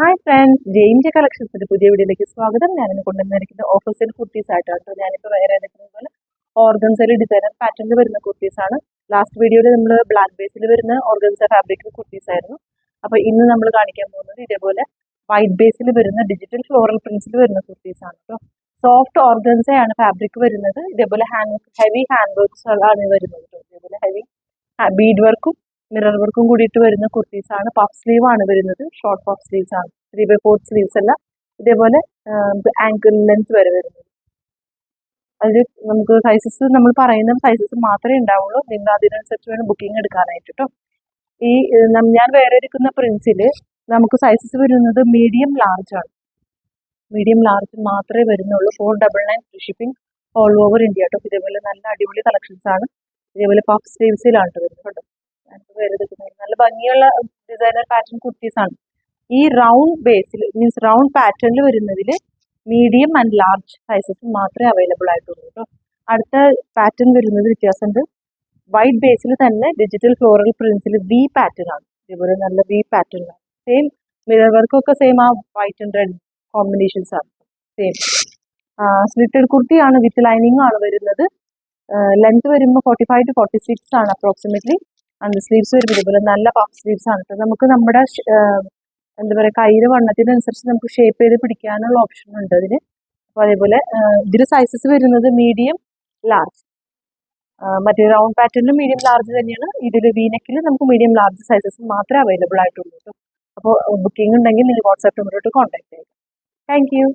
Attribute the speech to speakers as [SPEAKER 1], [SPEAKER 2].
[SPEAKER 1] Hi friends, ജെയിംജെ കളക്ഷൻസിന്റെ പുതിയ വീഡിയോയിലേക്ക് സ്വാഗതം. ഞാനിന്ന് കൊണ്ടുവന്നിരിക്കുന്നത് ഓഫീസിൽ കുർത്തീസ് ആയിട്ടാണ് കേട്ടോ. ഞാനിപ്പോൾ വേറെ ഏതെങ്കിലും പോലെ ഓർഗൻസയിൽ ഡിസൈനർ പാറ്റേണിൽ വരുന്ന കുർത്തീസ് ആണ്. ലാസ്റ്റ് വീഡിയോയിൽ നമ്മൾ ബ്ലാക്ക് ബേസിൽ വരുന്ന ഓർഗൻസ ഫാബ്രിക്കിൽ കുർത്തീസ് ആയിരുന്നു. അപ്പോൾ ഇന്ന് നമ്മൾ കാണിക്കാൻ പോകുന്നത് ഇതേപോലെ വൈറ്റ് ബേസിൽ വരുന്ന ഡിജിറ്റൽ ഫ്ലോറൽ പ്രിന്റ്സിൽ വരുന്ന കുർത്തീസ് ആണ് കേട്ടോ. സോഫ്റ്റ് ഓർഗൻസയാണ് ഫാബ്രിക് വരുന്നത്. ഇതേപോലെ ഹെവി ഹാൻഡ് വർക്ക്സ് ആണ് വരുന്നത് കേട്ടോ. ഇതേപോലെ ഹെവി ബീഡ് വർക്കും മിറർ വർക്കും കൂടിയിട്ട് വരുന്ന കുർത്തീസ് ആണ്. പഫ് സ്ലീവ് ആണ് വരുന്നത്. ഷോർട്ട് പഫ് സ്ലീവ്സ് ആണ്. 3/4 സ്ലീവ്സ് അല്ല. ഇതേപോലെ ആങ്കിൾ ലെങ്ത് വരെ വരുന്നത്. അതിൽ നമുക്ക് സൈസസ് നമ്മൾ പറയുന്ന സൈസസ് മാത്രമേ ഉണ്ടാവുള്ളൂ. നിങ്ങൾ അതിനനുസരിച്ച് വേണം ബുക്കിംഗ് എടുക്കാനായിട്ട് കേട്ടോ. ഈ ഞാൻ വേറെ എടുക്കുന്ന പ്രിന്റ്സിൽ നമുക്ക് സൈസസ് വരുന്നത് മീഡിയം ലാർജ് ആണ്. മീഡിയം ലാർജ് മാത്രമേ വരുന്നുള്ളൂ. 499 free shipping all over India കേട്ടോ. ഇതേപോലെ നല്ല അടിപൊളി കളക്ഷൻസ് ആണ്. ഇതേപോലെ പഫ് സ്ലീവ്സിലാണ് വരുന്നത് കേട്ടോ. വേറെ എടുക്കുന്നത് നല്ല ഭംഗിയുള്ള ഡിസൈനർ പാറ്റേൺ കുർത്തീസ് ആണ്. ഈ റൗണ്ട് ബേസിൽ മീൻസ് റൗണ്ട് പാറ്റേണിൽ വരുന്നതിൽ മീഡിയം ആൻഡ് ലാർജ് സൈസസ് മാത്രമേ അവൈലബിൾ ആയിട്ടുള്ളൂ കേട്ടോ. അടുത്ത പാറ്റേൺ വരുന്നത് വ്യത്യാസമുണ്ട്. വൈറ്റ് ബേസിൽ തന്നെ ഡിജിറ്റൽ ഫ്ലോറൽ പ്രിന്റ്സിൽ വി പാറ്റേൺ ആണ്. ഇതുപോലെ നല്ല വി പാറ്റേൺ ആണ്. സെയിം മിറർ വർക്കൊക്കെ സെയിം ആ വൈറ്റ് ആൻഡ് റെഡ് കോമ്പിനേഷൻസ് ആണ്. സെയിം സ്ലിറ്റഡ് കുർത്തിയാണ് വിത്ത് ലൈനിങ് ആണ് വരുന്നത്. ലെങ്ത് വരുമ്പോൾ 45 to 46 ആണ് അപ്രോക്സിമേറ്റ്ലി. ആൻഡ് സ്ലീവ്സ് വരുമ്പോൾ ഇതുപോലെ നല്ല പഫ് സ്ലീവ്സ് ആണ് കേട്ടോ. നമുക്ക് നമ്മുടെ എന്താ പറയുക കയ്യിലെ വണ്ണത്തിനനുസരിച്ച് നമുക്ക് ഷേപ്പ് ചെയ്ത് പിടിക്കാനുള്ള ഓപ്ഷൻ ഉണ്ട് അതിന്. അപ്പോൾ അതേപോലെ ഇതിൽ സൈസസ് വരുന്നത് മീഡിയം ലാർജ്. മറ്റേ റൗണ്ട് പാറ്റേണിലും മീഡിയം ലാർജ് തന്നെയാണ്. ഇതിൽ വീനെക്കിൽ നമുക്ക് മീഡിയം ലാർജ് സൈസസ് മാത്രമേ അവൈലബിൾ ആയിട്ടുള്ളൂ കേട്ടോ. അപ്പോൾ ബുക്കിംഗ് ഉണ്ടെങ്കിൽ നിങ്ങൾ വാട്സാപ്പ് നമ്പറിലോട്ട് കോൺടാക്ട് ചെയ്യുക. Thank you.